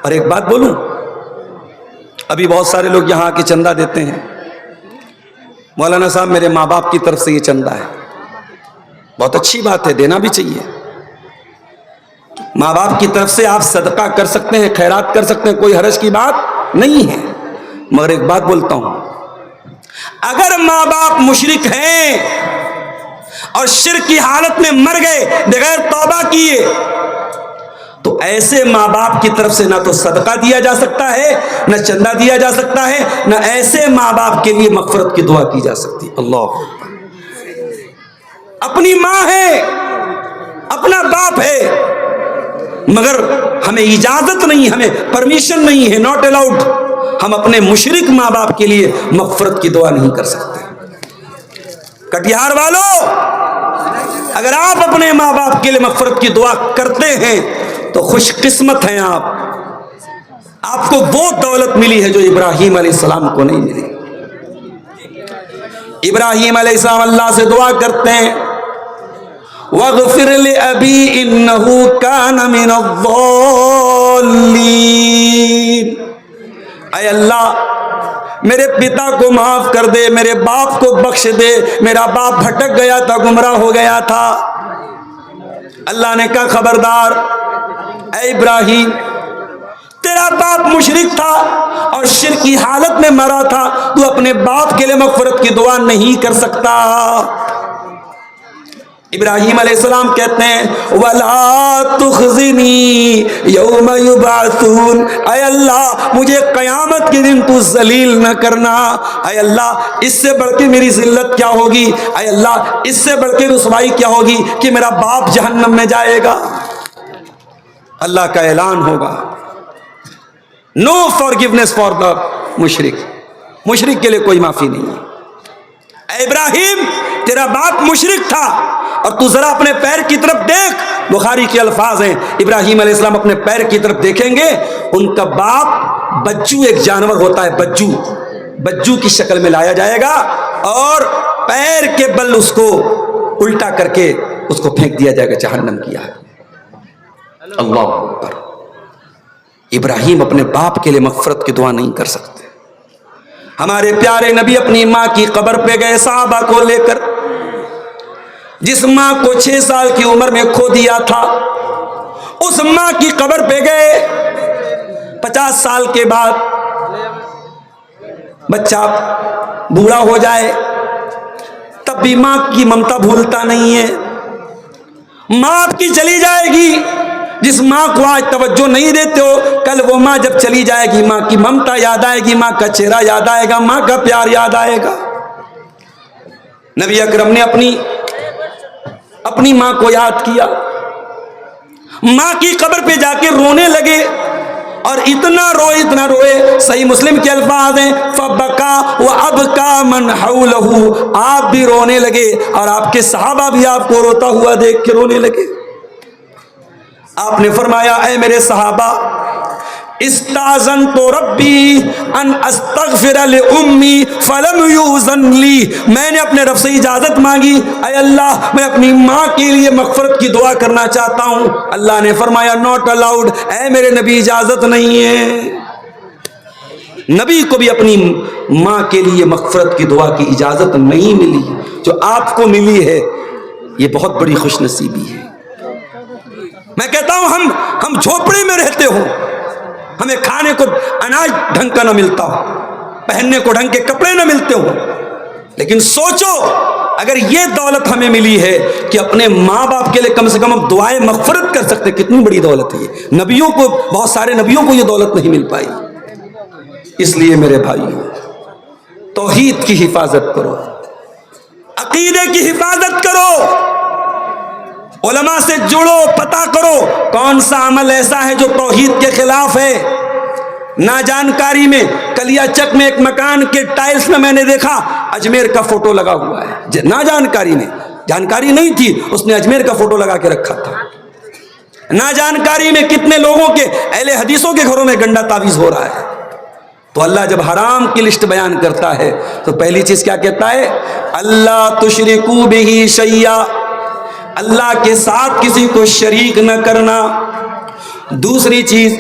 اور ایک بات بولوں، ابھی بہت سارے لوگ یہاں آ کے چندہ دیتے ہیں، مولانا صاحب میرے ماں باپ کی طرف سے یہ چندہ ہے، بہت اچھی بات ہے، دینا بھی چاہیے، ماں باپ کی طرف سے آپ صدقہ کر سکتے ہیں، خیرات کر سکتے ہیں، کوئی حرج کی بات نہیں ہے، مگر ایک بات بولتا ہوں، اگر ماں باپ مشرک ہیں اور شرک کی حالت میں مر گئے بغیر توبہ کیے، تو ایسے ماں باپ کی طرف سے نہ تو صدقہ دیا جا سکتا ہے، نہ چندہ دیا جا سکتا ہے، نہ ایسے ماں باپ کے لیے مغفرت کی دعا کی جا سکتی۔ اللہ، اپنی ماں ہے، اپنا باپ ہے، مگر ہمیں اجازت نہیں، ہمیں پرمیشن نہیں ہے، ناٹ الاؤڈ، ہم اپنے مشرک ماں باپ کے لیے مغفرت کی دعا نہیں کر سکتے۔ کٹیہار والوں، اگر آپ اپنے ماں باپ کے لیے مغفرت کی دعا کرتے ہیں تو خوش قسمت ہیں آپ کو وہ دولت ملی ہے جو ابراہیم علیہ السلام کو نہیں ملی۔ ابراہیم علیہ السلام اللہ سے دعا کرتے ہیں، وَاغْفِرْ لِأَبِي إِنَّهُ كَانَ مِنَ الضَّالِّينَ، اے اللہ میرے پتا کو معاف کر دے، میرے باپ کو بخش دے، میرا باپ بھٹک گیا تھا، گمراہ ہو گیا تھا۔ اللہ نے کہا خبردار اے ابراہیم، تیرا باپ مشرک تھا اور شرک کی حالت میں مرا تھا، تو اپنے باپ کے لیے مغفرت کی دعا نہیں کر سکتا۔ ابراہیم علیہ السلام کہتے ہیں وَلَا تُخْزِنِي يَوْمَ يُبْعَثُونَ، اے اللہ مجھے قیامت کے دن تو ذلیل نہ کرنا، اے اللہ اس سے بڑھ کے میری ذلت کیا ہوگی، اے اللہ اس سے بڑھ کے رسوائی کیا ہوگی کہ میرا باپ جہنم میں جائے گا۔ اللہ کا اعلان ہوگا نو فارگیونیس فار دا مشرک، مشرک کے لیے کوئی معافی نہیں ہے۔ اے ابراہیم تیرا باپ مشرک تھا اور تو ذرا اپنے پیر کی طرف دیکھ، بخاری کے الفاظ ہیں، ابراہیم علیہ السلام اپنے پیر کی طرف دیکھیں گے، ان کا باپ بجو ایک جانور ہوتا ہے، بجو کی شکل میں لایا جائے گا اور پیر کے بل اس کو الٹا کر کے اس کو پھینک دیا جائے گا جہنم کی آگ۔ اللہ اکبر، ابراہیم اپنے باپ کے لیے مغفرت کی دعا نہیں کر سکتے۔ ہمارے پیارے نبی اپنی ماں کی قبر پہ گئے صحابہ کو لے کر، جس ماں کو 6 سال کی عمر میں کھو دیا تھا، اس ماں کی قبر پہ گئے۔ 50 سال کے بعد بچہ بوڑھا ہو جائے تب بھی ماں کی ممتا بھولتا نہیں ہے، ماں آپ کی چلی جائے گی، جس ماں کو آج توجہ نہیں دیتے ہو، کل وہ ماں جب چلی جائے گی ماں کی ممتا یاد آئے گی، ماں کا چہرہ یاد آئے گا، ماں کا پیار یاد آئے گا۔ نبی اکرم نے اپنی ماں کو یاد کیا، ماں کی قبر پہ جا کے رونے لگے اور اتنا روئے، صحیح مسلم کے الفاظ ہیں فَبَكَا وَأَبْكَا مَنْ حَوْلَهُ، آپ بھی رونے لگے اور آپ کے صحابہ بھی آپ کو روتا ہوا دیکھ کے رونے لگے۔ آپ نے فرمایا اے میرے صحابہ، استاذنت ربی ان استغفر لأمی فلم یوزن لی، میں نے اپنے رب سے اجازت مانگی، اے اللہ میں اپنی ماں کے لیے مغفرت کی دعا کرنا چاہتا ہوں، اللہ نے فرمایا ناٹ الاؤڈ، اے میرے نبی اجازت نہیں ہے۔ نبی کو بھی اپنی ماں کے لیے مغفرت کی دعا کی اجازت نہیں ملی، جو آپ کو ملی ہے یہ بہت بڑی خوش نصیبی ہے۔ میں کہتا ہوں ہم جھوپڑی میں رہتے ہو، ہمیں کھانے کو اناج ڈھنگ کا نہ ملتا ہو، پہننے کو ڈھنگ کے کپڑے نہ ملتے ہو، لیکن سوچو اگر یہ دولت ہمیں ملی ہے کہ اپنے ماں باپ کے لیے کم سے کم ہم دعائیں مغفرت کر سکتے، کتنی بڑی دولت ہے یہ۔ نبیوں کو، بہت سارے نبیوں کو یہ دولت نہیں مل پائی۔ اس لیے میرے بھائیو، توحید کی حفاظت کرو، عقیدے کی حفاظت کرو، علماء سے جڑو، پتہ کرو کون سا عمل ایسا ہے جو توحید کے خلاف ہے۔ ناجانکاری میں کلیا چک میں ایک مکان کے ٹائلز میں نے دیکھا اجمیر کا فوٹو لگا ہوا ہے، ناجانکاری میں، جانکاری نہیں تھی، اس نے اجمیر کا فوٹو لگا کے رکھا تھا۔ ناجانکاری میں کتنے لوگوں کے، اہل حدیثوں کے گھروں میں گنڈا تعویذ ہو رہا ہے۔ تو اللہ جب حرام کی لسٹ بیان کرتا ہے تو پہلی چیز کیا کہتا ہے؟ اللہ تشرکو بہ شیئا، اللہ کے ساتھ کسی کو شریک نہ کرنا۔ دوسری چیز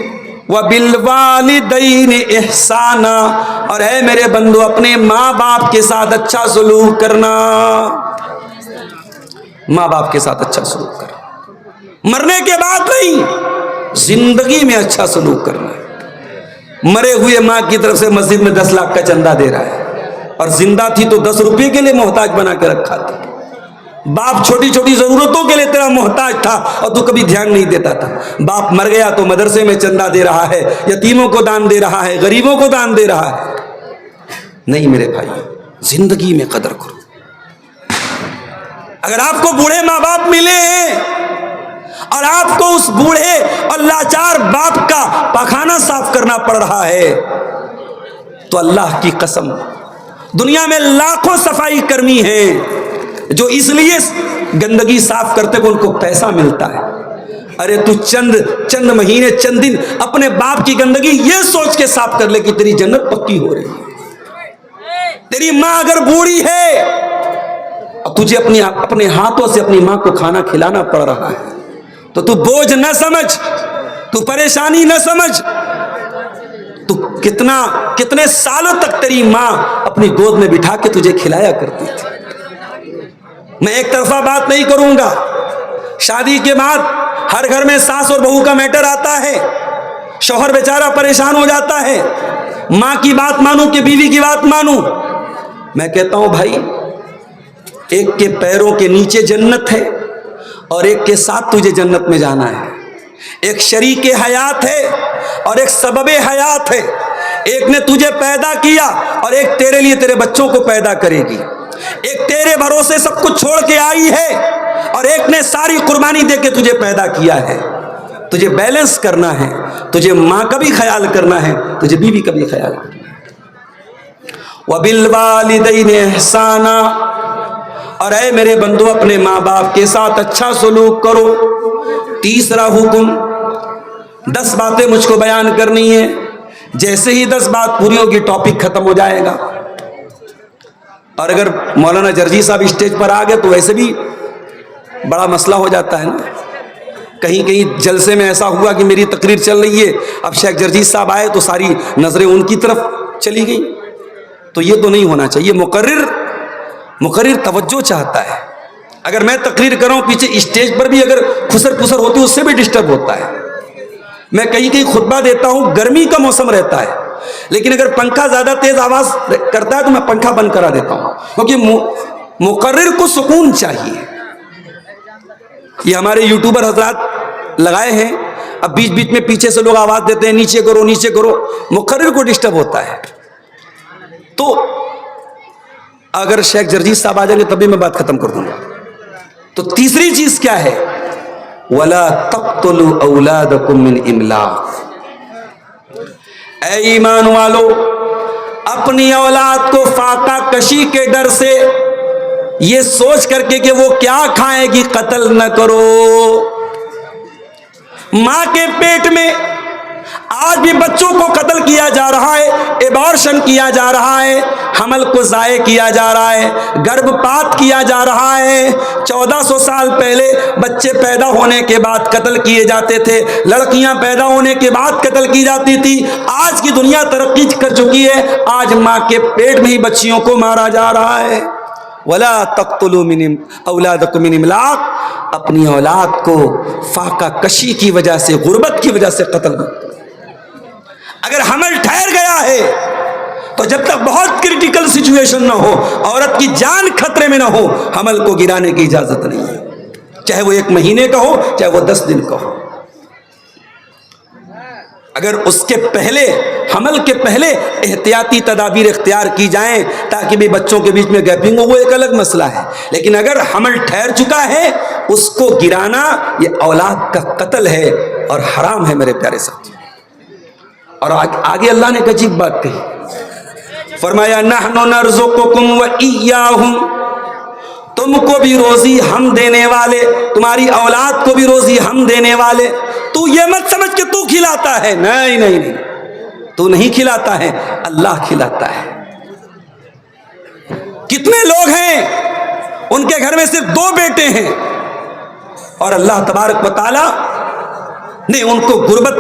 وَبِالْوَالِدَيْنِ إِحْسَانًا، اور اے میرے بندو اپنے ماں باپ کے ساتھ اچھا سلوک کرنا، ماں باپ کے ساتھ اچھا سلوک کرنا، مرنے کے بعد نہیں، زندگی میں اچھا سلوک کرنا ہے۔ مرے ہوئے ماں کی طرف سے مسجد میں 10 لاکھ کا چندہ دے رہا ہے، اور زندہ تھی تو 10 روپے کے لیے محتاج بنا کے رکھا تھا۔ باپ چھوٹی چھوٹی ضرورتوں کے لیے تیرا محتاج تھا اور تو کبھی دھیان نہیں دیتا تھا۔ باپ مر گیا تو مدرسے میں چندہ دے رہا ہے، یتیموں کو دان دے رہا ہے، غریبوں کو دان دے رہا ہے۔ نہیں میرے بھائی، زندگی میں قدر کرو۔ اگر آپ کو بوڑھے ماں باپ ملے ہیں اور آپ کو اس بوڑھے اور لاچار باپ کا پاخانہ صاف کرنا پڑ رہا ہے تو اللہ کی قسم، دنیا میں لاکھوں صفائی کرمی ہیں جو اس لیے گندگی صاف کرتے کہ ان کو پیسہ ملتا ہے۔ ارے تو چند مہینے چند دن اپنے باپ کی گندگی یہ سوچ کے صاف کر لے کہ تیری جنت پکی ہو رہی ہے۔ تیری ماں اگر بوڑھی ہے اور تجھے اپنے ہاتھوں سے اپنی ماں کو کھانا کھلانا پڑ رہا ہے تو بوجھ نہ سمجھ، تو پریشانی نہ سمجھ۔ تو کتنے سالوں تک تیری ماں اپنی گود میں بٹھا کے تجھے کھلایا کرتی تھی۔ میں ایک طرفہ بات نہیں کروں گا، شادی کے بعد ہر گھر میں ساس اور بہو کا میٹر آتا ہے، شوہر بیچارہ پریشان ہو جاتا ہے، ماں کی بات مانوں کہ بیوی کی بات مانوں۔ میں کہتا ہوں بھائی، ایک کے پیروں کے نیچے جنت ہے اور ایک کے ساتھ تجھے جنت میں جانا ہے۔ ایک شریک حیات ہے اور ایک سبب حیات ہے۔ ایک نے تجھے پیدا کیا اور ایک تیرے لیے تیرے بچوں کو پیدا کرے گی۔ ایک تیرے بھروسے سب کچھ چھوڑ کے آئی ہے اور ایک نے ساری قربانی دے کے تجھے پیدا کیا ہے۔ تجھے بیلنس کرنا ہے، تجھے ماں کا بھی خیال کرنا ہے، تجھے بیوی کا بھی خیال کرنا ہے۔ وَبِالْوَالِدَيْنِ إِحْسَانًا، اور اے میرے بندو اپنے ماں باپ کے ساتھ اچھا سلوک کرو۔ تیسرا حکم، 10 باتیں مجھ کو بیان کرنی ہے، جیسے ہی 10 بات پوری ہوگی ٹاپک ختم ہو جائے گا۔ اور اگر مولانا جرجی صاحب اسٹیج پر آ گئے تو ویسے بھی بڑا مسئلہ ہو جاتا ہے نا۔ کہیں جلسے میں ایسا ہوا کہ میری تقریر چل رہی ہے، اب شیخ جرجی صاحب آئے تو ساری نظریں ان کی طرف چلی گئی، تو یہ تو نہیں ہونا چاہیے۔ مقرر توجہ چاہتا ہے۔ اگر میں تقریر کروں پیچھے اسٹیج پر بھی اگر خسر پسر ہوتی ہے اس سے بھی ڈسٹرب ہوتا ہے۔ میں کہیں خطبہ دیتا ہوں، گرمی کا موسم رہتا ہے، لیکن اگر پنکھا زیادہ تیز آواز کرتا ہے تو میں پنکھا بند کرا دیتا ہوں، کیونکہ مقرر کو سکون چاہیے۔ یہ ہمارے یوٹیوبر حضرات لگائے ہیں، اب بیچ بیچ میں پیچھے سے لوگ آواز دیتے ہیں نیچے کرو نیچے کرو، مقرر کو ڈسٹرب ہوتا ہے۔ تو اگر شیخ جرجی صاحب آ جائیں گے تبھی میں بات ختم کر دوں گا۔ تو تیسری چیز کیا ہے؟ وَلَا تَقْتُلُوا أَوْلَادَكُمْ مِنْ إِمْلَاقٍ، اے ایمان والو اپنی اولاد کو فاقہ کشی کے ڈر سے، یہ سوچ کر کے کہ وہ کیا کھائے گی، قتل نہ کرو۔ ماں کے پیٹ میں آج بھی بچوں کو قتل کیا جا رہا ہے، ایبارشن کیا جا رہا ہے، حمل کو ضائع کیا جا رہا ہے، گربھ پات کیا جا رہا ہے۔ 1400 سال پہلے بچے پیدا ہونے کے بعد قتل کیے جاتے تھے، لڑکیاں پیدا ہونے کے بعد قتل کی جاتی تھی۔ آج کی دنیا ترقی کر چکی ہے، آج ماں کے پیٹ میں ہی بچیوں کو مارا جا رہا ہے۔ وَلَا تَقْتُلُوا أَوْلَادَكُمْ مِنْ إِمْلَاقٍ، اپنی اولاد کو فاقہ کشی کی وجہ سے، غربت کی وجہ سے قتل مت کرو۔ اگر حمل ٹھہر گیا ہے تو جب تک بہت کرٹیکل سچویشن نہ ہو، عورت کی جان خطرے میں نہ ہو، حمل کو گرانے کی اجازت نہیں ہے، چاہے وہ 1 مہینے کا ہو چاہے وہ 10 دن کا ہو۔ اگر اس کے پہلے، حمل کے پہلے احتیاطی تدابیر اختیار کی جائیں تاکہ بھی بچوں کے بیچ میں گیپنگ ہو، وہ ایک الگ مسئلہ ہے، لیکن اگر حمل ٹھہر چکا ہے اس کو گرانا یہ اولاد کا قتل ہے اور حرام ہے میرے پیارے ساتھی۔ اور آگے اللہ نے ایک عجیب بات کہی، فرمایا نحن نرزقکم وإیاہم، تم کو بھی روزی ہم دینے والے، تمہاری اولاد کو بھی روزی ہم دینے والے۔ تو یہ مت سمجھ کہ تو کھلاتا ہے، نہیں نہیں نہیں، تو نہیں کھلاتا ہے، اللہ کھلاتا ہے۔ کتنے لوگ ہیں ان کے گھر میں صرف 2 بیٹے ہیں اور اللہ تبارک و تعالی نے ان کو غربت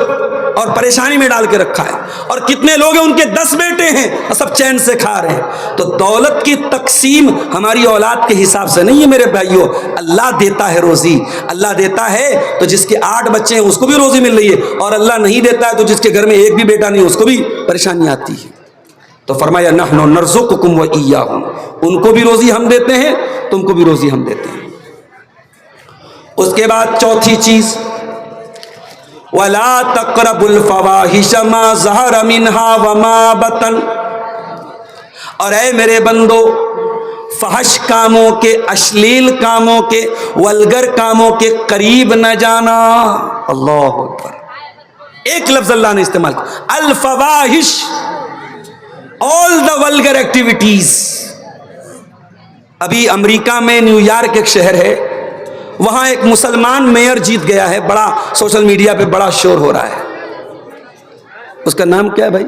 اور پریشانی میں ڈال کے رکھا ہے، اور کتنے لوگ ہیں ان کے 10 بیٹے ہیں اور سب چین سے کھا رہے ہیں۔ تو دولت کی تقسیم ہماری اولاد کے حساب سے نہیں ہے میرے بھائیوں، اللہ دیتا ہے روزی، اللہ دیتا ہے تو جس کے 8 بچے ہیں اس کو بھی روزی مل رہی ہے، اور اللہ نہیں دیتا ہے تو جس کے گھر میں ایک بھی بیٹا نہیں اس کو بھی پریشانی آتی ہے۔ تو فرمایا نحن نرزقکم وإیاہم، ان کو بھی روزی ہم دیتے ہیں، تم کو بھی روزی ہم دیتے ہیں۔ اس کے بعد چوتھی چیز، وَلَا تَقْرَبُوا الْفَوَاحِشَ مَا ظَهَرَ مِنْهَا وَمَا بَطَنَ، اور اے میرے بندو فحش کاموں کے، اشلیل کاموں کے، ولگر کاموں کے قریب نہ جانا۔ اللہ اکبر، ایک لفظ اللہ نے استعمال کیا، الفواحش، all the vulgar activities۔ ابھی امریکہ میں نیو یارک ایک شہر ہے، وہاں ایک مسلمان میئر جیت گیا ہے، بڑا سوشل میڈیا پہ بڑا شور ہو رہا ہے۔ اس کا نام کیا ہے بھائی؟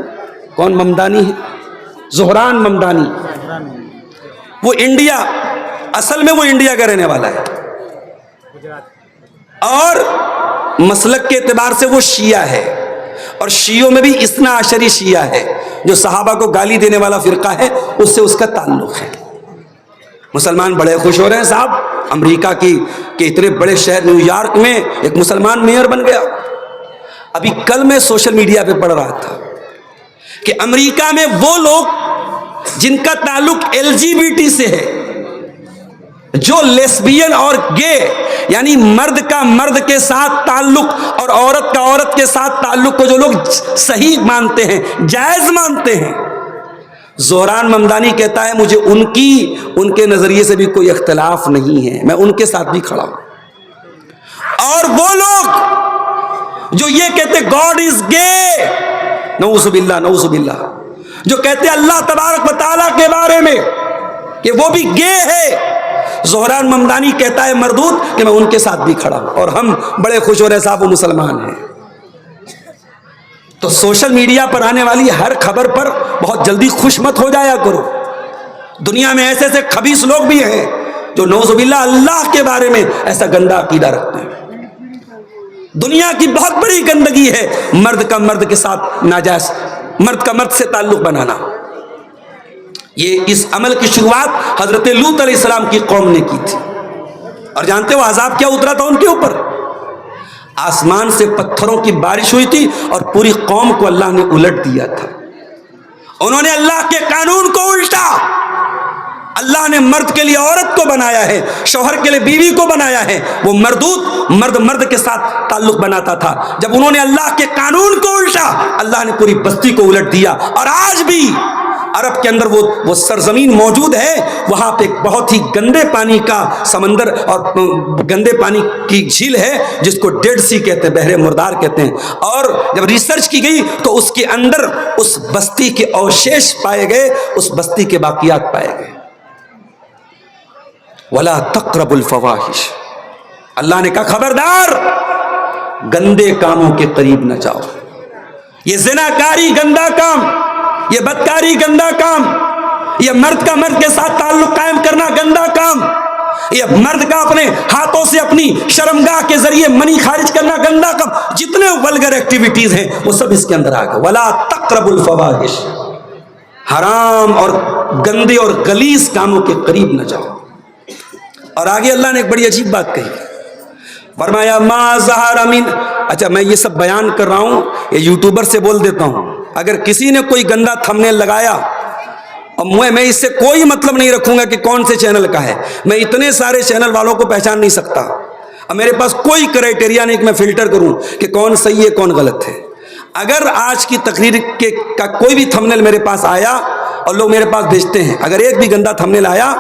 کون؟ ممدانی ہے، زہران ممدانی۔ وہ انڈیا، اصل میں وہ انڈیا کا رہنے والا ہے، اور مسلک کے اعتبار سے وہ شیعہ ہے، اور شیعوں میں بھی اثنا عشری شیعہ ہے، جو صحابہ کو گالی دینے والا فرقہ ہے، اس سے اس کا تعلق ہے۔ مسلمان بڑے خوش ہو رہے ہیں صاحب، امریکہ کے اتنے بڑے شہر نیو یارک میں ایک مسلمان میئر بن گیا۔ ابھی کل میں سوشل میڈیا پہ پڑھ رہا تھا کہ امریکہ میں وہ لوگ جن کا تعلق LGBT سے ہے، جو لیسبین اور گے، یعنی مرد کا مرد کے ساتھ تعلق اور عورت کا عورت کے ساتھ تعلق کو جو لوگ صحیح مانتے ہیں، جائز مانتے ہیں، زہران ممدانی کہتا ہے مجھے ان کے نظریے سے بھی کوئی اختلاف نہیں ہے، میں ان کے ساتھ بھی کھڑا ہوں۔ اور وہ لوگ جو یہ کہتے گاڈ از گے، نعوذ باللہ نعوذ باللہ، جو کہتے اللہ تبارک و تعالیٰ کے بارے میں کہ وہ بھی گے ہے، زہران ممدانی کہتا ہے مردود کہ میں ان کے ساتھ بھی کھڑا ہوں، اور ہم بڑے خوش ہو رہے صاحب وہ مسلمان ہیں۔ تو سوشل میڈیا پر آنے والی ہر خبر پر بہت جلدی خوش مت ہو جایا کرو۔ دنیا میں ایسے ایسے خبیث لوگ بھی ہیں جو نعوذ باللہ اللہ کے بارے میں ایسا گندا عقیدہ رکھتے ہیں۔ دنیا کی بہت بڑی گندگی ہے مرد کا مرد کے ساتھ ناجائز، مرد کا مرد سے تعلق بنانا۔ یہ اس عمل کی شروعات حضرت لوط علیہ السلام کی قوم نے کی تھی، اور جانتے ہو عذاب کیا اترا تھا ان کے اوپر؟ آسمان سے پتھروں کی بارش ہوئی تھی اور پوری قوم کو اللہ نے الٹ دیا تھا۔ انہوں نے اللہ کے قانون کو الٹا۔ اللہ نے مرد کے لیے عورت کو بنایا ہے، شوہر کے لیے بیوی کو بنایا ہے، وہ مردود مرد کے ساتھ تعلق بناتا تھا۔ جب انہوں نے اللہ کے قانون کو الٹا، اللہ نے پوری بستی کو الٹ دیا۔ اور آج بھی عرب کے اندر وہ سرزمین موجود ہے، وہاں پہ ایک بہت ہی گندے پانی کا سمندر اور گندے پانی کی جھیل ہے جس کو ڈیڈ سی کہتے ہیں، بحر مردار کہتے ہیں۔ اور جب ریسرچ کی گئی تو اس کے اندر اس بستی کے اوشیش پائے گئے، اس بستی کے باقیات پائے گئے۔ وَلَا تَقْرَبُوا الْفَوَاحِشَ، اللہ نے کہا خبردار گندے کاموں کے قریب نہ جاؤ۔ یہ زناکاری گندا کام، یہ بدکاری گندا کام، یہ مرد کا مرد کے ساتھ تعلق قائم کرنا گندا کام، یہ مرد کا اپنے ہاتھوں سے اپنی شرمگاہ کے ذریعے منی خارج کرنا گندا کام، جتنے ولگر ایکٹیویٹیز ہیں وہ سب اس کے اندر آ گئے۔ وَلَا تَقْرَبُوا الْفَوَاحِشَ، حرام اور گندے اور غلیظ کاموں کے قریب نہ جاؤ۔ اور آگے اللہ نے ایک بڑی عجیب بات کہی، فرمایا ما ظہر من، اچھا میں یہ سب بیان کر رہا ہوں، یہ یوٹیوبر سے بول دیتا ہوں، اگر کسی نے کوئی گندا تھمبنیل لگایا اور میں اس سے کوئی مطلب نہیں رکھوں گا کہ کون سے چینل کا ہے، میں اتنے سارے چینل والوں کو پہچان نہیں سکتا، اور میرے پاس کوئی کرائٹیریا نہیں کہ میں فلٹر کروں کہ کون صحیح ہے کون غلط ہے۔ اگر آج کی تقریر کا کوئی بھی تھمبنیل میرے پاس آیا اور لوگ میرے پاس بھیجتے ہیں، اگر ایک بھی گندا تھمبنیل آیا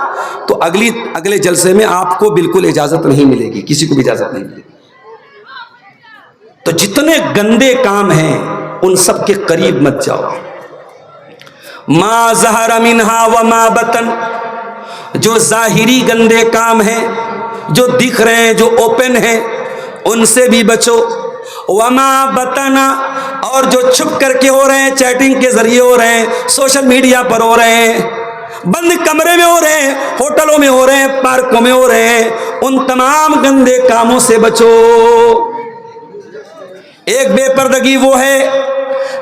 تو اگلے جلسے میں آپ کو بالکل اجازت نہیں ملے گی، کسی کو بھی اجازت نہیں ملے گی۔ تو جتنے گندے کام ہیں ان سب کے قریب مت جاؤ۔ ما ظہر منہا وما بطن، جو ظاہری گندے کام ہیں، جو دکھ رہے ہیں، جو اوپن ہیں، ان سے بھی بچو۔ وما بطن، اور جو چھپ کر کے ہو رہے ہیں، چیٹنگ کے ذریعے ہو رہے ہیں، سوشل میڈیا پر ہو رہے ہیں، بند کمرے میں ہو رہے ہیں، ہوٹلوں میں ہو رہے ہیں، پارکوں میں ہو رہے ہیں، ان تمام گندے کاموں سے بچو۔ ایک بے پردگی وہ ہے،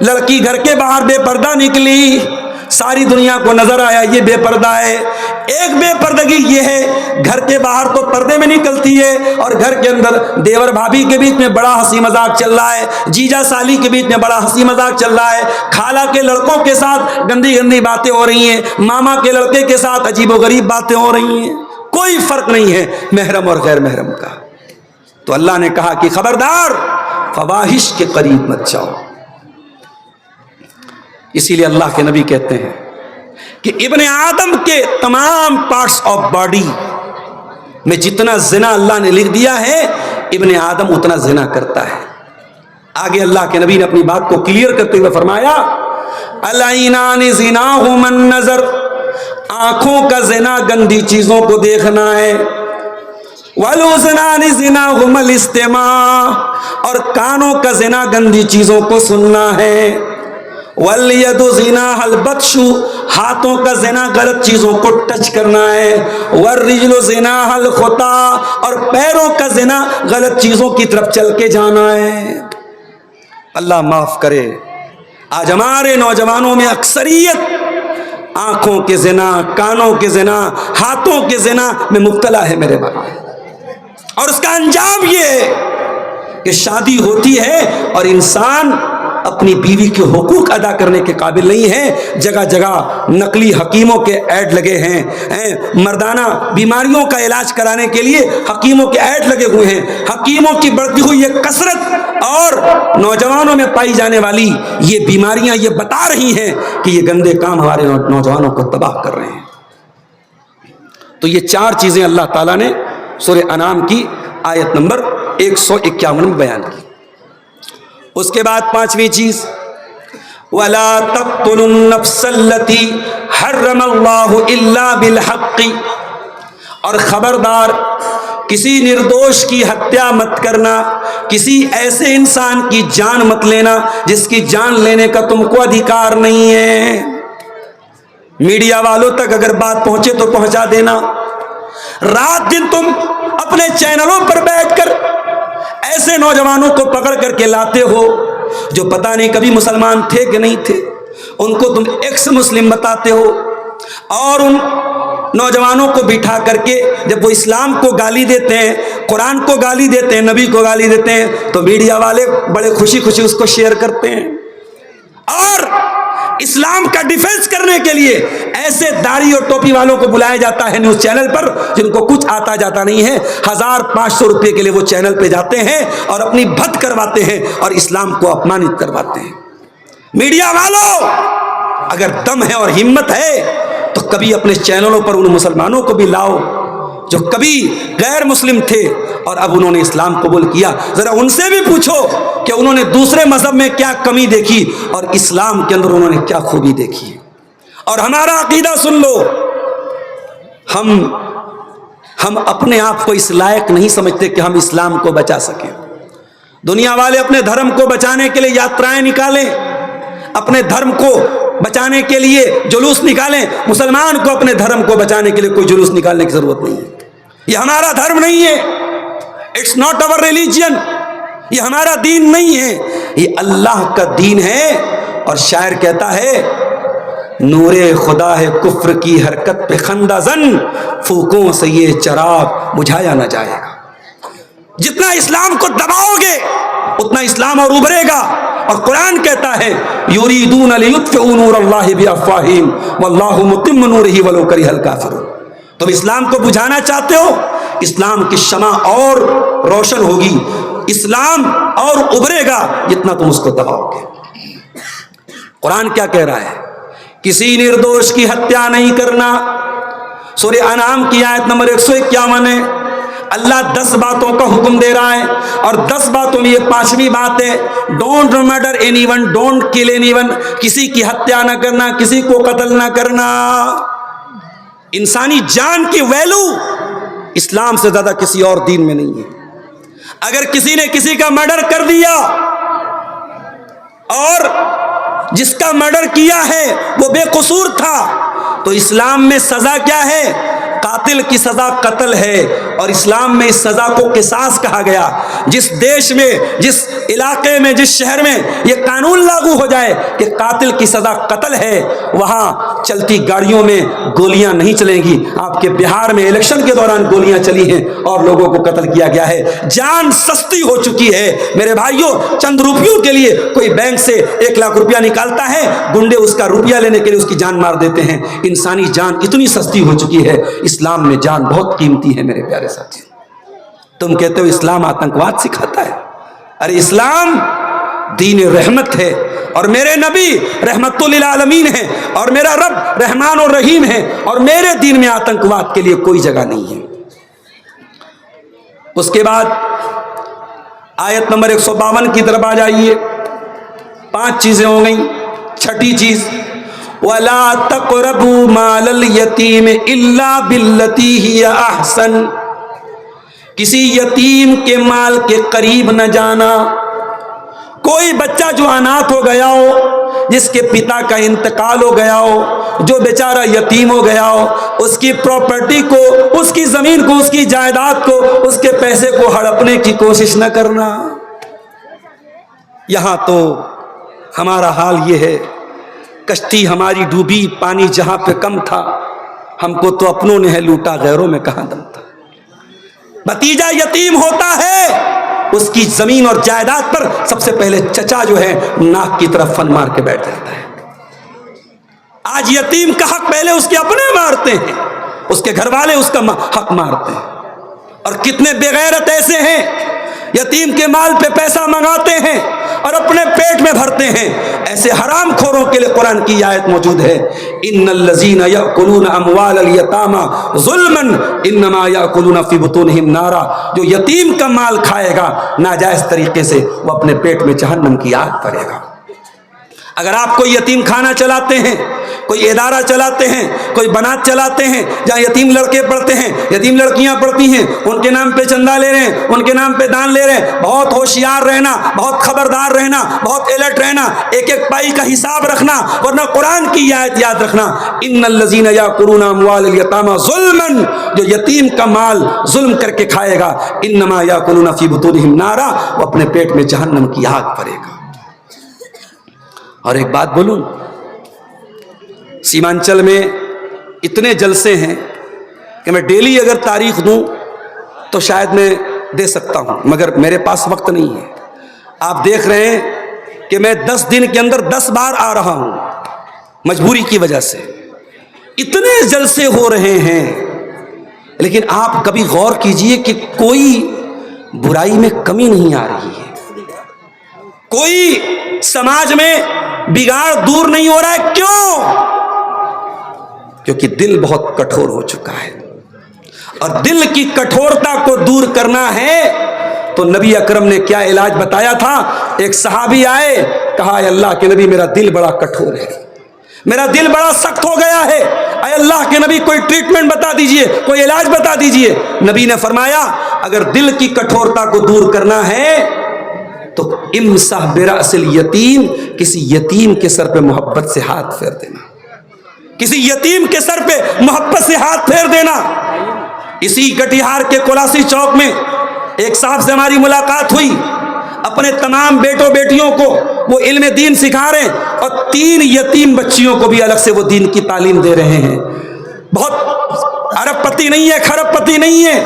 لڑکی گھر کے باہر بے پردہ نکلی، ساری دنیا کو نظر آیا یہ بے پردہ ہے۔ ایک بے پردگی یہ ہے گھر کے باہر تو پردے میں نکلتی ہے اور گھر کے اندر دیور بھابھی کے بیچ میں بڑا ہنسی مذاق چل رہا ہے، جیجا سالی کے بیچ میں بڑا ہنسی مذاق چل رہا ہے، خالہ کے لڑکوں کے ساتھ گندی گندی باتیں ہو رہی ہیں، ماما کے لڑکے کے ساتھ عجیب و غریب باتیں ہو رہی ہیں، کوئی فرق نہیں ہے محرم اور غیر محرم کا۔ تو اللہ نے کہا کہ خبردار فواحش کے قریب مت جاؤ۔ اسی لیے اللہ کے نبی کہتے ہیں کہ ابن آدم کے تمام پارٹس آف باڈی میں جتنا زنا اللہ نے لکھ دیا ہے ابن آدم اتنا زنا کرتا ہے۔ آگے اللہ کے نبی نے اپنی بات کو کلیئر کرتے ہوئے فرمایا العینان زناہما النظر، آنکھوں کا زنا گندی چیزوں کو دیکھنا ہے، وَالْأُذُنَانِ زِنَاهُمَا الْاِسْتِمَاعُ، اور کانوں کا زنا گندی چیزوں کو سننا ہے، وَالْيَدُ زِنَاهَا الْبَطْشُ، ہاتھوں کا زنا غلط چیزوں کو ٹچ کرنا ہے، وَالرِّجْلُ زِنَاهَا الْخُطَا، اور پیروں کا زنا غلط چیزوں کی طرف چل کے جانا ہے۔ اللہ معاف کرے، آج ہمارے نوجوانوں میں اکثریت آنکھوں کے زنا، کانوں کے زنا، ہاتھوں کے زنا میں مبتلا ہے میرے بھائی، اور اس کا انجام یہ ہے کہ شادی ہوتی ہے اور انسان اپنی بیوی کے حقوق ادا کرنے کے قابل نہیں ہے۔ جگہ جگہ نقلی حکیموں کے ایڈ لگے ہیں، مردانہ بیماریوں کا علاج کرانے کے لیے حکیموں کے ایڈ لگے ہوئے ہیں۔ حکیموں کی بڑھتی ہوئی یہ کثرت اور نوجوانوں میں پائی جانے والی یہ بیماریاں یہ بتا رہی ہیں کہ یہ گندے کام ہمارے نوجوانوں کو تباہ کر رہے ہیں۔ تو یہ چار چیزیں اللہ تعالیٰ نے سورہ انعام کی آیت نمبر 151 میں بیان کی۔ اس کے بعد پانچویں چیز وَلَا تَقْتُلُوا النَّفْسَ الَّتِي حَرَّمَ اللَّهُ إِلَّا بِالْحَقِّ، اور خبردار کسی نردوش کی ہتیا مت کرنا، کسی ایسے انسان کی جان مت لینا جس کی جان لینے کا تم کو ادھیکار نہیں ہے۔ میڈیا والوں تک اگر بات پہنچے تو پہنچا دینا، رات دن تم اپنے چینلوں پر بیٹھ کر ایسے نوجوانوں کو پکڑ کر کے لاتے ہو جو پتہ نہیں کبھی مسلمان تھے کہ نہیں تھے، ان کو تم ایکس مسلم بتاتے ہو، اور ان نوجوانوں کو بٹھا کر کے جب وہ اسلام کو گالی دیتے ہیں، قرآن کو گالی دیتے ہیں، نبی کو گالی دیتے ہیں، تو میڈیا والے بڑے خوشی خوشی اس کو شیئر کرتے ہیں، اور اسلام کا ڈیفنس کرنے کے لیے ایسے داڑھی اور ٹوپی والوں کو بلایا جاتا ہے نیوز چینل پر جن کو کچھ آتا جاتا نہیں ہے، 1500 روپے کے لیے وہ چینل پہ جاتے ہیں اور اپنی بھت کرواتے ہیں اور اسلام کو اپمانت کرواتے ہیں۔ میڈیا والوں اگر دم ہے اور ہمت ہے تو کبھی اپنے چینلوں پر ان مسلمانوں کو بھی لاؤ جو کبھی غیر مسلم تھے اور اب انہوں نے اسلام قبول کیا، ذرا ان سے بھی پوچھو کہ انہوں نے دوسرے مذہب میں کیا کمی دیکھی اور اسلام کے اندر انہوں نے کیا خوبی دیکھی۔ اور ہمارا عقیدہ سن لو، ہم اپنے آپ کو اس لائق نہیں سمجھتے کہ ہم اسلام کو بچا سکیں۔ دنیا والے اپنے دھرم کو بچانے کے لیے یاترائیں نکالیں، اپنے دھرم کو بچانے کے لیے جلوس نکالیں، مسلمان کو اپنے دھرم کو بچانے کے لیے کوئی جلوس نکالنے کی ضرورت نہیں ہے۔ یہ ہمارا دھرم نہیں ہے، اٹس ناٹ اور ریلیجن، یہ ہمارا دین نہیں ہے، یہ اللہ کا دین ہے۔ اور شاعر کہتا ہے نور خدا ہے کفر کی حرکت پہ خندہ زن، پھوکوں سے یہ چراغ بجھایا نہ جائے گا۔ جتنا اسلام کو دباؤ گے اتنا اسلام اور ابھرے گا۔ اور قرآن کہتا ہے یریدون لیطفئوا نور اللہ بافواہہم واللہ متم نورہ ولو کرہ الکافرون۔ تم اسلام کو بجھانا چاہتے ہو، اسلام کی شمع اور روشن ہوگی، اسلام اور ابھرے گا جتنا تم اس کو دباؤ گے۔ قرآن کیا کہہ رہا ہے؟ کسی نردوش کی ہتیا نہیں کرنا۔ سورہ انعام کی آیت نمبر 151 ہے۔ اللہ 10 باتوں کا حکم دے رہا ہے اور 10 باتوں میں یہ 5ویں بات ہے، don't murder any one, don't کل اینی ون، کسی کی ہتیا نہ کرنا، کسی کو قتل نہ کرنا۔ انسانی جان کی ویلو اسلام سے زیادہ کسی اور دین میں نہیں ہے۔ اگر کسی نے کسی کا مرڈر کر دیا اور جس کا مرڈر کیا ہے وہ بے قصور تھا تو اسلام میں سزا کیا ہے؟ قاتل کی سزا قتل ہے، اور اسلام میں اس سزا کو قصاص کہا گیا۔ جس دیش میں، جس علاقے میں, جس شہر میں یہ قانون لاگو ہو جائے کہ قاتل کی سزا قتل ہے, وہاں چلتی گاڑیوں میں گولیاں نہیں چلیں گی. آپ کے بہار میں الیکشن کے دوران گولیاں چلی ہیں اور لوگوں کو قتل کیا گیا ہے. جان سستی ہو چکی ہے میرے بھائیوں. چند روپیوں کے لیے کوئی بینک سے 1 لاکھ روپیہ نکالتا ہے, گنڈے اس کا روپیہ لینے کے لیے اس کی جان مار دیتے ہیں. انسانی جان اتنی سستی ہو چکی ہے. اسلام میں جان بہت قیمتی ہے میرے پیارے ساتھی. تم کہتے ہو اسلام آتنکواد سکھاتا ہے. ارے اسلام دین رحمت ہے, اور میرے نبی رحمت للعالمین ہیں, اور میرا رب رحمان اور رحیم ہے, اور میرے دین میں آتنکواد کے لیے کوئی جگہ نہیں ہے. اس کے بعد آیت نمبر 152 کی طرف آ جائیے. 5 چیزیں ہو گئیں. چھٹی چیز, وَلَا تَقْرَبُوا مَالَ الْيَتِيمِ إِلَّا بِالَّتِي هِيَ أَحْسَنُ. کسی یتیم کے مال کے قریب نہ جانا. کوئی بچہ جو اناتھ ہو گیا ہو, جس کے پتا کا انتقال ہو گیا ہو, جو بیچارہ یتیم ہو گیا ہو, اس کی پراپرٹی کو, اس کی زمین کو, اس کی جائیداد کو, اس کے پیسے کو ہڑپنے کی کوشش نہ کرنا. یہاں تو ہمارا حال یہ ہے, کشتی ہماری ڈوبی, پانی جہاں پہ کم تھا, ہم کو تو اپنوں نے ہے لوٹا, غیروں میں کہاں دم تھا. بھتیجا یتیم ہوتا ہے, اس کی زمین اور جائیداد پر سب سے پہلے چچا جو ہے ناک کی طرف فن مار کے بیٹھ جاتا ہے. آج یتیم کا حق پہلے اس کے اپنے مارتے ہیں, اس کے گھر والے اس کا حق مارتے ہیں. اور کتنے بے غیرت ایسے ہیں, یتیم کے مال پہ پیسہ منگاتے ہیں اور اپنے پیٹ میں بھرتے ہیں. ایسے حرام خوروں کے لیے قرآن کی آیت موجود ہے, ان الذین یاکلون اموال الیتامی ظلما انما یاکلون فی بطونہم نارا. جو یتیم کا مال کھائے گا ناجائز طریقے سے, وہ اپنے پیٹ میں جہنم کی آگ پڑے گا. اگر آپ کوئی یتیم خانہ چلاتے ہیں, کوئی ادارہ چلاتے ہیں, کوئی بنات چلاتے ہیں جہاں یتیم لڑکے پڑھتے ہیں, یتیم لڑکیاں پڑھتی ہیں, ان کے نام پہ چندہ لے رہے ہیں, ان کے نام پہ دان لے رہے ہیں, بہت ہوشیار رہنا, بہت خبردار رہنا, بہت الرٹ رہنا, ایک ایک پائی کا حساب رکھنا, ورنہ قرآن کی آیت یاد رکھنا, ان الذین یاکلون اموال الیتامی ظلما. جو یتیم کا مال ظلم کر کے کھائے گا, انما یاکلون فی بطونہم نارا, وہ اپنے پیٹ میں جہنم کی آگ پڑے گا. اور ایک بات بولوں, سیمانچل میں اتنے جلسے ہیں کہ میں ڈیلی اگر تاریخ دوں تو شاید میں دے سکتا ہوں, مگر میرے پاس وقت نہیں ہے. آپ دیکھ رہے ہیں کہ میں 10 دن کے اندر 10 بار آ رہا ہوں مجبوری کی وجہ سے. اتنے جلسے ہو رہے ہیں, لیکن آپ کبھی غور کیجئے کہ کوئی برائی میں کمی نہیں آ رہی ہے, کوئی سماج میں بگاڑ دور نہیں ہو رہا ہے. کیوں؟ کیونکہ دل بہت کٹھور ہو چکا ہے, اور دل کی کٹھورتا کو دور کرنا ہے تو نبی اکرم نے کیا علاج بتایا تھا. ایک صحابی آئے, کہا اے اللہ کے نبی میرا دل بڑا کٹھور ہے, میرا دل بڑا سخت ہو گیا ہے, اے اللہ کے نبی کوئی ٹریٹمنٹ بتا دیجئے, کوئی علاج بتا دیجئے. نبی نے فرمایا اگر دل کی کٹھورتا کو دور کرنا ہے تو امسح برأس الیتیم, کسی یتیم کے سر پہ محبت سے ہاتھ پھیر دینا, کسی یتیم کے سر پہ محبت سے ہاتھ پھیر دینا. اسی کٹیہار کے کولاسی چوک میں ایک صاحب سے ہماری ملاقات ہوئی, اپنے تمام بیٹوں بیٹیوں کو وہ علم دین سکھا رہے ہیں, اور 3 یتیم بچیوں کو بھی الگ سے وہ دین کی تعلیم دے رہے ہیں. بہت ارب پتی نہیں ہے, کھرب پتی نہیں ہے,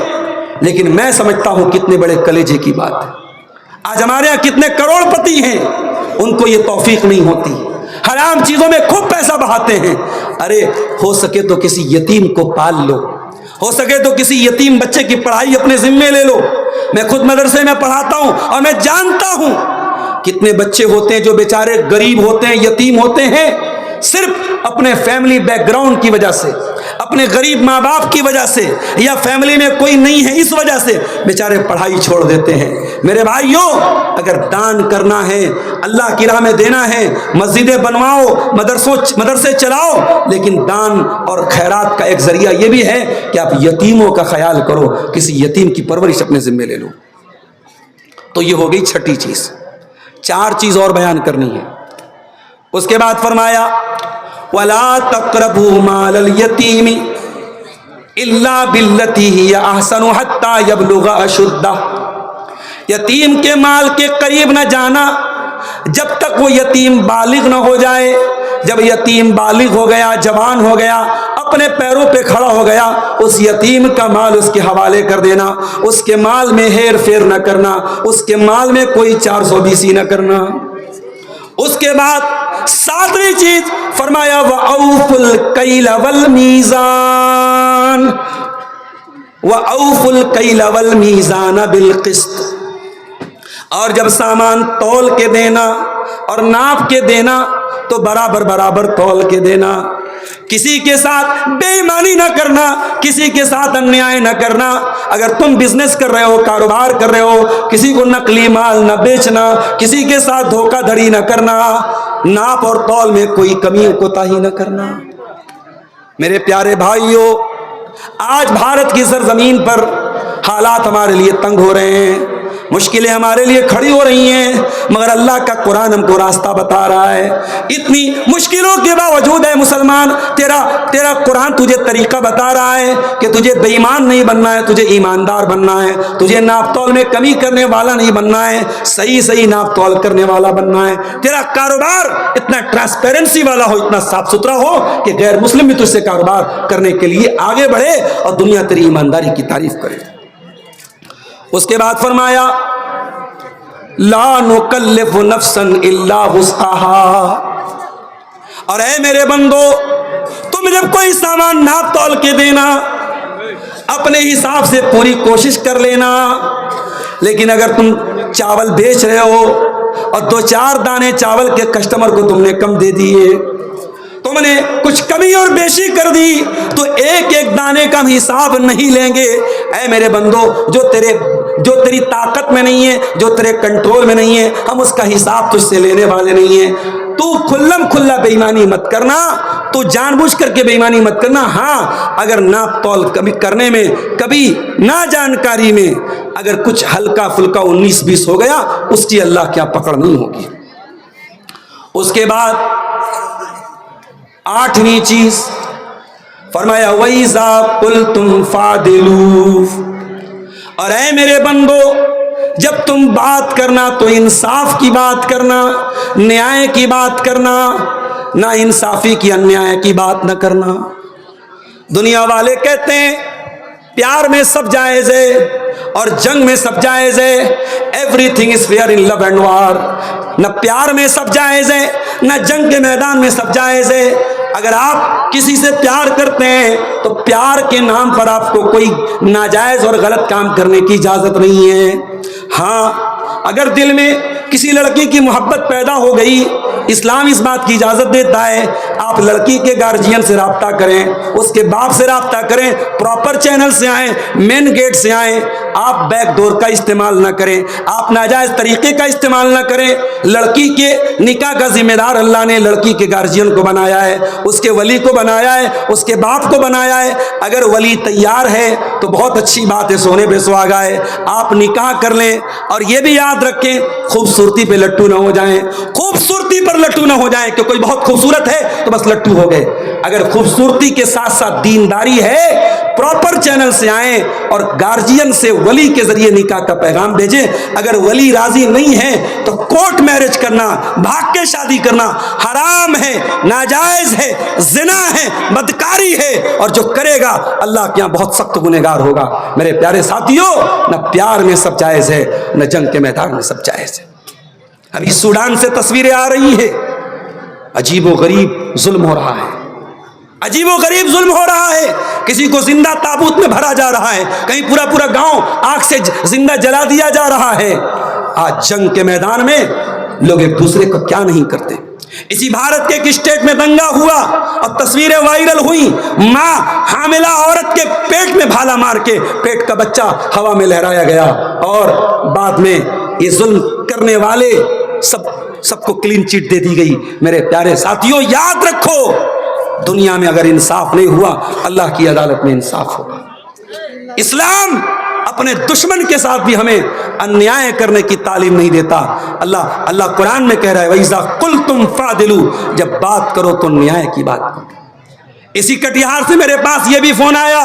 لیکن میں سمجھتا ہوں کتنے بڑے کلیجے کی بات ہے. آج ہمارے ہاں کتنے کروڑ پتی ہیں, ان کو یہ توفیق نہیں ہوتی, حرام چیزوں میں خوب پیسہ بہاتے ہیں. ارے ہو سکے تو کسی یتیم کو پال لو, ہو سکے تو کسی یتیم بچے کی پڑھائی اپنے ذمے لے لو. میں خود مدرسے میں پڑھاتا ہوں اور میں جانتا ہوں کتنے بچے ہوتے ہیں جو بیچارے غریب ہوتے ہیں, یتیم ہوتے ہیں, صرف اپنے فیملی بیک گراؤنڈ کی وجہ سے, اپنے غریب ماں باپ کی وجہ سے, یا فیملی میں کوئی نہیں ہے اس وجہ سے بیچارے پڑھائی چھوڑ دیتے ہیں. میرے بھائیوں, اگر دان کرنا ہے, اللہ کی راہ میں دینا ہے, مسجدیں بنواؤ, مدرسے چلاؤ, لیکن دان اور خیرات کا ایک ذریعہ یہ بھی ہے کہ آپ یتیموں کا خیال کرو, کسی یتیم کی پرورش اپنے ذمے لے لو. تو یہ ہو گئی چھٹی چیز. 4 چیز اور بیان کرنی ہے. اس کے بعد فرمایا وَلَا تَقْرَبُوا مَالَ الْيَتِيمِ إِلَّا بِالَّتِي هِيَ أَحْسَنُ حَتَّى يَبْلُغَ أَشُدَّهُ. یتیم کے مال کے قریب نہ جانا جب تک وہ یتیم بالغ نہ ہو جائے. جب یتیم بالغ ہو گیا، جوان ہو گیا، اپنے پیروں پہ کھڑا ہو گیا، اس یتیم کا مال اس کے حوالے کر دینا، اس کے مال میں ہیر پھیر نہ کرنا، اس کے مال میں کوئی 420 نہ کرنا. اس کے بعد 7ویں چیز فرمایا وَأَوْفُوا الْكَيْلَ وَالْمِيزَانَ وَأَوْفُوا الْكَيْلَ وَالْمِيزَانَ بِالْقِسْطِ. اور جب سامان تول کے دینا اور ناپ کے دینا تو برابر برابر تول کے دینا. کسی کے ساتھ بے ایمانی نہ کرنا، کسی کے ساتھ انیائے نہ کرنا. اگر تم بزنس کر رہے ہو، کاروبار کر رہے ہو، کسی کو نقلی مال نہ بیچنا، کسی کے ساتھ دھوکہ دھڑی نہ کرنا، ناپ اور تول میں کوئی کمی کوتاہی نہ کرنا. میرے پیارے بھائیوں، آج بھارت کی سرزمین پر حالات ہمارے لیے تنگ ہو رہے ہیں، مشکلیں ہمارے لیے کھڑی ہو رہی ہیں، مگر اللہ کا قرآن ہم کو راستہ بتا رہا ہے. اتنی مشکلوں کے باوجود ہے مسلمان، تیرا قرآن تجھے طریقہ بتا رہا ہے کہ تجھے بے ایمان نہیں بننا ہے، تجھے ایماندار بننا ہے، تجھے ناپ تول میں کمی کرنے والا نہیں بننا ہے، صحیح ناپ تول کرنے والا بننا ہے. تیرا کاروبار اتنا ٹرانسپیرنسی والا ہو، اتنا صاف ستھرا ہو کہ غیر مسلم بھی تجھ سے کاروبار کرنے کے لیے آگے بڑھے اور دنیا تیری ایمانداری کی تعریف کرے. اس کے بعد فرمایا لا نکلف نفسا الا وسعها. اور اے میرے بندو، تم جب کوئی سامان ناپ تول کے دینا اپنے حساب سے پوری کوشش کر لینا. لیکن اگر تم چاول بیچ رہے ہو اور 2-4 دانے چاول کے کسٹمر کو تم نے کم دے دیے، تم نے کچھ کمی اور بیشی کر دی، تو ایک دانے کا ہم حساب نہیں لیں گے. اے میرے بندو، جو تیری طاقت میں نہیں ہے، جو تیرے کنٹرول میں نہیں ہے، ہم اس کا حساب تجھ سے لینے والے نہیں ہیں. تو کھلم کھلا بے ایمانی مت کرنا، تو جان بوجھ کر کے بے ایمانی مت کرنا. ہاں، اگر ناپ تول کبھی کرنے میں، کبھی ناجانکاری میں اگر کچھ ہلکا پھلکا 19-20 ہو گیا، اس کی اللہ کیا پکڑ نہیں ہوگی. اس کے بعد 8ویں چیز فرمایا وَإِذَا قُلْتُمْ فَعْدِلُوا. اور اے میرے بندو، جب تم بات کرنا تو انصاف کی بات کرنا، نیائے کی بات کرنا، نہ انصافی کی انیائے کی بات نہ کرنا. دنیا والے کہتے ہیں پیار میں سب جائز ہے اور جنگ میں سب جائز ہے. Everything is fair in love and war. نہ پیار میں سب جائز ہے، نہ جنگ کے میدان میں سب جائز ہے. اگر آپ کسی سے پیار کرتے ہیں تو پیار کے نام پر آپ کو کوئی ناجائز اور غلط کام کرنے کی اجازت نہیں ہے. ہاں، اگر دل میں کسی لڑکی کی محبت پیدا ہو گئی، اسلام اس بات کی اجازت دیتا ہے آپ لڑکی کے گارجین سے رابطہ کریں، اس کے باپ سے رابطہ کریں، پراپر چینل سے آئیں، مین گیٹ سے آئیں. آپ بیک ڈور کا استعمال نہ کریں، آپ ناجائز طریقے کا استعمال نہ کریں. لڑکی کے نکاح کا ذمہ دار اللہ نے لڑکی کے گارجین کو بنایا ہے، اس کے ولی کو بنایا ہے، اس کے باپ کو بنایا ہے. اگر ولی تیار ہے تو بہت اچھی بات ہے، سونے پہ سہاگا ہے، آپ نکاح کر لیں. اور یہ بھی یاد رکھیں خوبصورتی پہ لٹو نہ ہو جائیں، خوبصورتی پر لٹو نہ ہو جائیں کہ کوئی بہت خوبصورت ہے تو بس لٹو ہو گئے. اگر خوبصورتی کے ساتھ ساتھ دینداری ہے، پراپر چینل سے آئیں اور گارجین سے ولی کے ذریعے نکاح کا پیغام بھیجیں. اگر ولی راضی نہیں ہے تو کورٹ میرج کرنا، بھاگ کے شادی کرنا حرام ہے، ناجائز ہے، زنا ہے، بدکاری ہے، اور جو کرے گا اللہ کے یہاں بہت سخت گنہگار ہوگا. میرے پیارے ساتھیوں، نہ پیار میں سب جائز ہے، نہ جنگ کے میدان میں سب جائز ہے. ابھی سوڈان سے تصویریں آ رہی ہیں، عجیب و غریب ظلم ہو رہا ہے، عجیب و غریب ظلم ہو رہا ہے. کسی کو زندہ تابوت میں بھرا جا رہا ہے، کہیں پورا گاؤں آگ سے زندہ جلا دیا جا رہا ہے. آج جنگ کے میدان میں لوگ ایک دوسرے کو کیا نہیں کرتے. اسی بھارت کے ایک اسٹیٹ میں دنگا ہوا اور تصویریں وائرل ہوئی، ماں حاملہ عورت کے پیٹ میں بھالا مار کے پیٹ کا بچہ ہوا میں لہرایا گیا، اور بعد میں یہ ظلم کرنے والے سب کو کلین چٹ دے دی گئی. میرے پیارے ساتھیوں، یاد رکھو، دنیا میں اگر انصاف نہیں ہوا، اللہ کی عدالت میں انصاف ہوگا. اسلام اپنے دشمن کے ساتھ بھی ہمیں انیائے کرنے کی تعلیم نہیں دیتا. اللہ قرآن میں کہہ رہا ہے وَإِذَا قُلْتُمْ فَعْدِلُوا، جب بات کرو تو نیائے کی بات کرو. اسی کٹیہار سے میرے پاس یہ بھی فون آیا،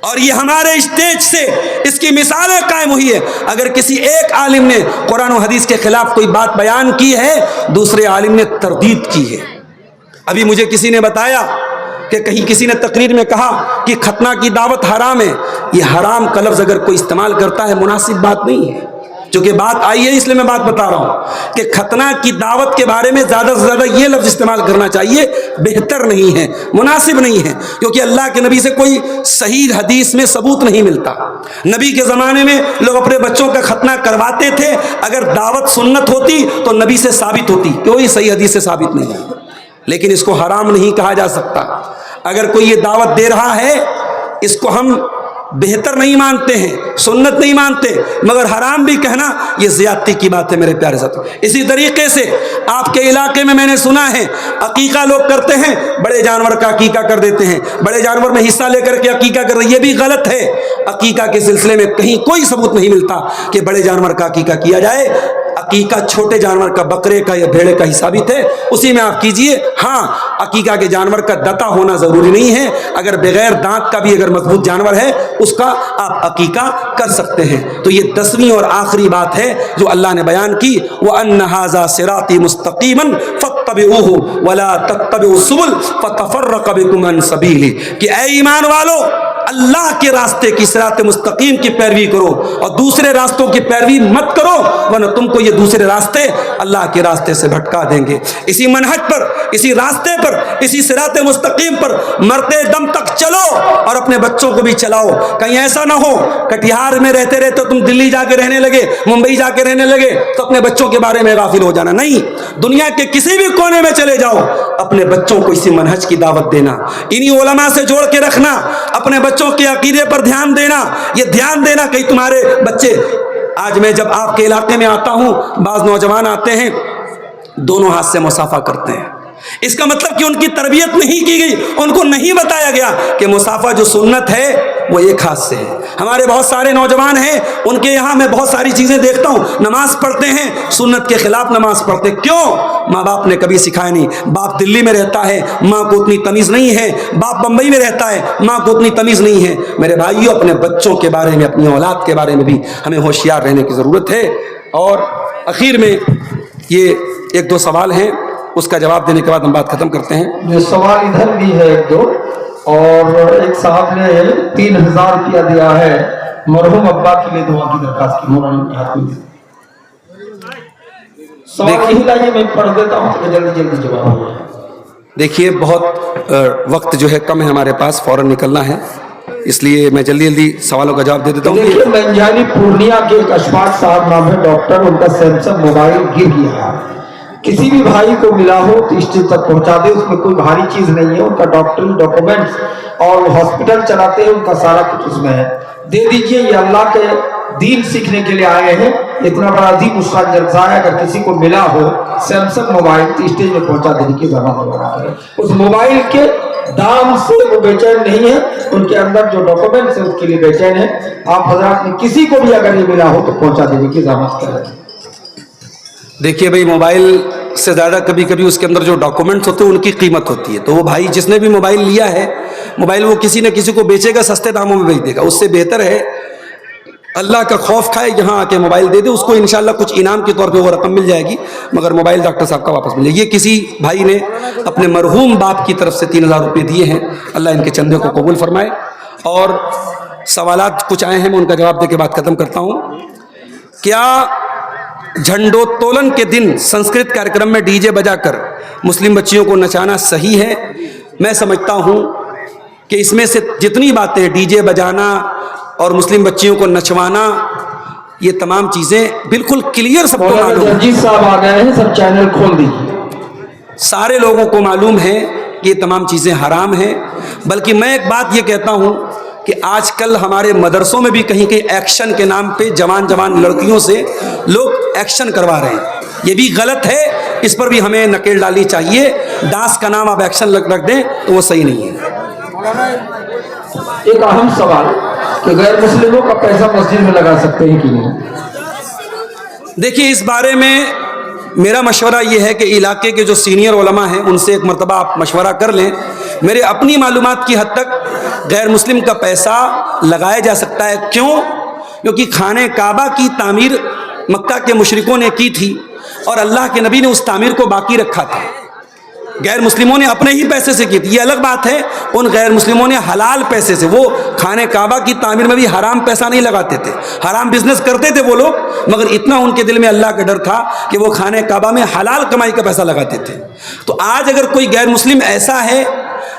اور یہ ہمارے اسٹیج سے اس کی مثالیں قائم ہوئی ہے. اگر کسی ایک عالم نے قرآن و حدیث کے خلاف کوئی بات بیان کی ہے، دوسرے عالم نے تردید کی ہے. ابھی مجھے کسی نے بتایا کہ کہیں کسی نے تقریر میں کہا کہ ختنہ کی دعوت حرام ہے. یہ حرام کا لفظ اگر کوئی استعمال کرتا ہے مناسب بات نہیں ہے. چونکہ بات آئی ہے اس لیے میں بات بتا رہا ہوں کہ ختنہ کی دعوت کے بارے میں زیادہ سے زیادہ یہ لفظ استعمال کرنا چاہیے بہتر نہیں ہے، مناسب نہیں ہے. کیونکہ اللہ کے نبی سے کوئی صحیح حدیث میں ثبوت نہیں ملتا. نبی کے زمانے میں لوگ اپنے بچوں کا ختنہ کرواتے تھے. اگر دعوت سنت ہوتی تو نبی سے ثابت ہوتی، کوئی صحیح حدیث سے ثابت نہیں ہے. لیکن اس کو حرام نہیں کہا جا سکتا. اگر کوئی یہ دعوت دے رہا ہے اس کو ہم بہتر نہیں مانتے ہیں، سنت نہیں مانتے، مگر حرام بھی کہنا یہ زیادتی کی بات ہے میرے پیارے ساتھیو. اسی طریقے سے آپ کے علاقے میں نے سنا ہے عقیقہ لوگ کرتے ہیں، بڑے جانور کا عقیقہ کر دیتے ہیں، بڑے جانور میں حصہ لے کر کے عقیقہ کر رہے ہیں. یہ بھی غلط ہے. عقیقہ کے سلسلے میں کہیں کوئی ثبوت نہیں ملتا کہ بڑے جانور کا عقیقہ کیا جائے. عقیقہ چھوٹے جانور کا، بکرے کا یا بھیڑے کا ہی ثابت ہے، اسی میں آپ کیجئے. ہاں عقیقہ کے جانور کا دتا ہونا ضروری نہیں ہے. اگر بغیر دانت کا بھی اگر مضبوط جانور ہے اس کا آپ عقیقہ کر سکتے ہیں. تو یہ 10ویں اور آخری بات ہے جو اللہ نے بیان کی، وَأَنَّ هَذَا صِرَاطِي مُسْتَقِيمًا فَاتَّبِعُوهُ وَلَا تَتَّبِعُوا السُّبُلَ فَتَفَرَّقَ بِكُمْ عَنْ سَبِيلِهِ. کہ اے ایمان والو اللہ کے راستے کی صراط مستقیم کی پیروی کرو اور دوسرے راستوں کی پیروی مت کرو، ورنہ تم کو یہ دوسرے راستے اللہ کے راستے سے بھٹکا دیں گے. اسی منہج پر، اسی راستے پر، اسی صراط مستقیم پر مرتے دم تک چلو اور اپنے بچوں کو بھی چلاؤ. کہیں ایسا نہ ہو کٹیہار میں رہتے رہتے تم دلی جا کے رہنے لگے، ممبئی جا کے رہنے لگے تو اپنے بچوں کے بارے میں غافل ہو جانا. نہیں، دنیا کے کسی بھی کونے میں چلے جاؤ، اپنے بچوں کو اسی منہج کی دعوت دینا، انہی علماء سے جوڑ کے رکھنا، اپنے بچوں کے عقیدے پر دھیان دینا. یہ دھیان دینا کہ تمہارے بچے، آج میں جب آپ کے علاقے میں آتا ہوں بعض نوجوان آتے ہیں دونوں ہاتھ سے مصافحہ کرتے ہیں. اس کا مطلب کہ ان کی تربیت نہیں کی گئی، ان کو نہیں بتایا گیا کہ مصافحہ جو سنت ہے وہ ایک ہاتھ سے ہے. ہمارے بہت سارے نوجوان ہیں، ان کے یہاں میں بہت ساری چیزیں دیکھتا ہوں، نماز پڑھتے ہیں سنت کے خلاف نماز پڑھتے. کیوں؟ ماں باپ نے کبھی سکھایا نہیں. باپ دلی میں رہتا ہے، ماں کو اتنی تمیز نہیں ہے. باپ بمبئی میں رہتا ہے، ماں کو اتنی تمیز نہیں ہے. میرے بھائیوں، اپنے بچوں کے بارے میں، اپنی اولاد کے بارے میں بھی ہمیں ہوشیار رہنے کی ضرورت ہے. اور اخیر میں یہ 1-2 سوال ہیں، اس کا جواب دینے کے بعد ہم بات ختم کرتے ہیں. یہ سوال ادھر بھی ہے 1-2، اور ایک صاحب نے 3000 روپیہ دیا ہے مرحوم ابا کے لیے دعا کی درخواست کی. سوال یہی لائیے میں پڑھ دیتا ہوں تو جلدی جلدی جواب ہو جائے. دیکھیے بہت وقت جو ہے کم ہے ہمارے پاس، فوراً نکلنا ہے، اس لیے میں جلدی جلدی سوالوں کا جواب دے دیتا ہوں. دیکھیے منجانی پورنیہ کے ایک اشفاق صاحب نام ہے ڈاکٹر، ان کا سیمسنگ موبائل گر گیا. کسی بھی بھائی کو ملا ہو تو اسٹیج تک پہنچا دے، اس میں کوئی بھاری چیز نہیں ہے. ان کا ڈاکٹری ڈاکومنٹس اور ہاسپٹل چلاتے ہیں، ان کا سارا کچھ اس میں ہے. دے دیجئے، یہ اللہ کے دین سیکھنے کے لیے آئے ہیں. اتنا بڑا عظیم استاد جلسہ ہے، اگر کسی کو ملا ہو سیمسنگ موبائل تو اسٹیج میں پہنچا دینے کی ضرورت ہے. اس موبائل کے دام سے وہ بے چین نہیں ہے، ان کے اندر جو ڈاکومنٹس ہیں اس کے لیے بے چین ہے. آپ حضرات میں کسی کو بھی اگر یہ ملا ہو تو پہنچا دینے کی ضرورت ہے. دیکھیے بھائی، موبائل سے زیادہ کبھی کبھی اس کے اندر جو ڈاکومنٹس ہوتے ہیں ان کی قیمت ہوتی ہے. تو وہ بھائی جس نے بھی موبائل لیا ہے، موبائل وہ کسی نہ کسی کو بیچے گا، سستے داموں میں بیچ دے گا. اس سے بہتر ہے اللہ کا خوف کھائے، یہاں آ کے موبائل دے دے، اس کو انشاءاللہ کچھ انعام کے طور پہ وہ رقم مل جائے گی، مگر موبائل ڈاکٹر صاحب کا واپس مل جائے گی. یہ کسی بھائی نے اپنے مرحوم باپ کی طرف سے 3000 روپے دیے ہیں، اللہ ان کے چندے کو قبول فرمائے. اور سوالات کچھ آئے ہیں، میں ان کا جواب دے کے بات ختم کرتا ہوں. کیا جھنڈوتولن کے دن سنسکرت کارکرم میں ڈی جے بجا کر مسلم بچیوں کو نچانا صحیح ہے؟ میں سمجھتا ہوں کہ اس میں سے جتنی باتیں، ڈی جے بجانا اور مسلم بچیوں کو نچوانا، یہ تمام چیزیں بالکل کلیئر سب کو معلوم ہے. جی صاحب آ گئے ہیں، سب چینل کھول دیجیے. سارے لوگوں کو معلوم ہے کہ یہ تمام چیزیں حرام ہیں. بلکہ میں ایک بات یہ کہتا ہوں کہ آج کل ہمارے مدرسوں میں بھی کہیں کہیں ایکشن کے نام پہ جوان لڑکیوں سے لوگ ایکشن کروا رہے ہیں. یہ بھی غلط ہے، اس پر بھی ہمیں نکیل ڈالنی چاہیے. ڈانس کا نام آپ ایکشن رکھ دیں تو وہ صحیح نہیں ہے. ایک اہم سوال کہ غیر مسلموں کا پیسہ مسجد میں لگا سکتے ہیں کہ نہیں؟ دیکھیے اس بارے میں میرا مشورہ یہ ہے کہ علاقے کے جو سینئر علماء ہیں ان سے ایک مرتبہ آپ مشورہ کر لیں. میرے اپنی معلومات کی حد تک غیر مسلم کا پیسہ لگایا جا سکتا ہے. کیوں؟ کیونکہ خانہ کعبہ کی تعمیر مکہ کے مشرکوں نے کی تھی اور اللہ کے نبی نے اس تعمیر کو باقی رکھا تھا. غیر مسلموں نے اپنے ہی پیسے سے کی تھی. یہ الگ بات ہے ان غیر مسلموں نے حلال پیسے سے, وہ خانہ کعبہ کی تعمیر میں بھی حرام پیسہ نہیں لگاتے تھے, حرام بزنس کرتے تھے وہ لوگ, مگر اتنا ان کے دل میں اللہ کا ڈر تھا کہ وہ خانہ کعبہ میں حلال کمائی کا پیسہ لگاتے تھے. تو آج اگر کوئی غیر مسلم ایسا ہے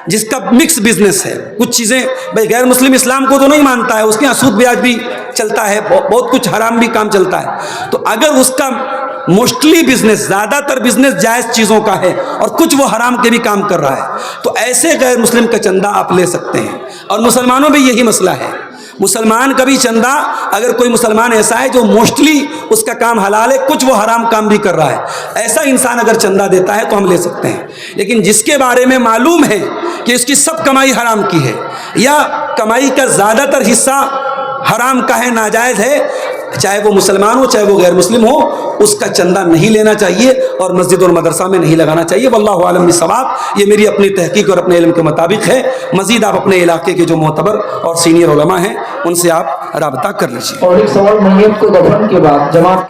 جس کا مکس بزنس ہے, کچھ چیزیں بھائی غیر مسلم اسلام کو تو نہیں مانتا ہے, اس کے یہاں سود بیاج بھی چلتا ہے, بہت کچھ حرام بھی کام چلتا ہے, تو اگر اس کا موسٹلی بزنس, زیادہ تر بزنس جائز چیزوں کا ہے اور کچھ وہ حرام کے بھی کام کر رہا ہے, تو ایسے غیر مسلم کا چندہ آپ لے سکتے ہیں. اور مسلمانوں میں یہی مسئلہ ہے, مسلمان کا بھی چندہ, اگر کوئی مسلمان ایسا ہے جو موسٹلی اس کا کام حلال ہے, کچھ وہ حرام کام بھی کر رہا ہے, ایسا انسان اگر چندہ دیتا ہے تو ہم لے سکتے ہیں. لیکن جس کے بارے میں معلوم ہے کہ اس کی سب کمائی حرام کی ہے یا کمائی کا زیادہ تر حصہ حرام کا ہے, ناجائز ہے, چاہے وہ مسلمان ہو چاہے وہ غیر مسلم ہو, اس کا چندہ نہیں لینا چاہیے اور مسجد اور مدرسہ میں نہیں لگانا چاہیے. واللہ عالم بالصواب. یہ میری اپنی تحقیق اور اپنے علم کے مطابق ہے. مزید آپ اپنے علاقے کے جو معتبر اور سینئر علماء ہیں ان سے آپ رابطہ کر لیجیے. اور ایک سوال, میت کو دفن کے بعد جماعت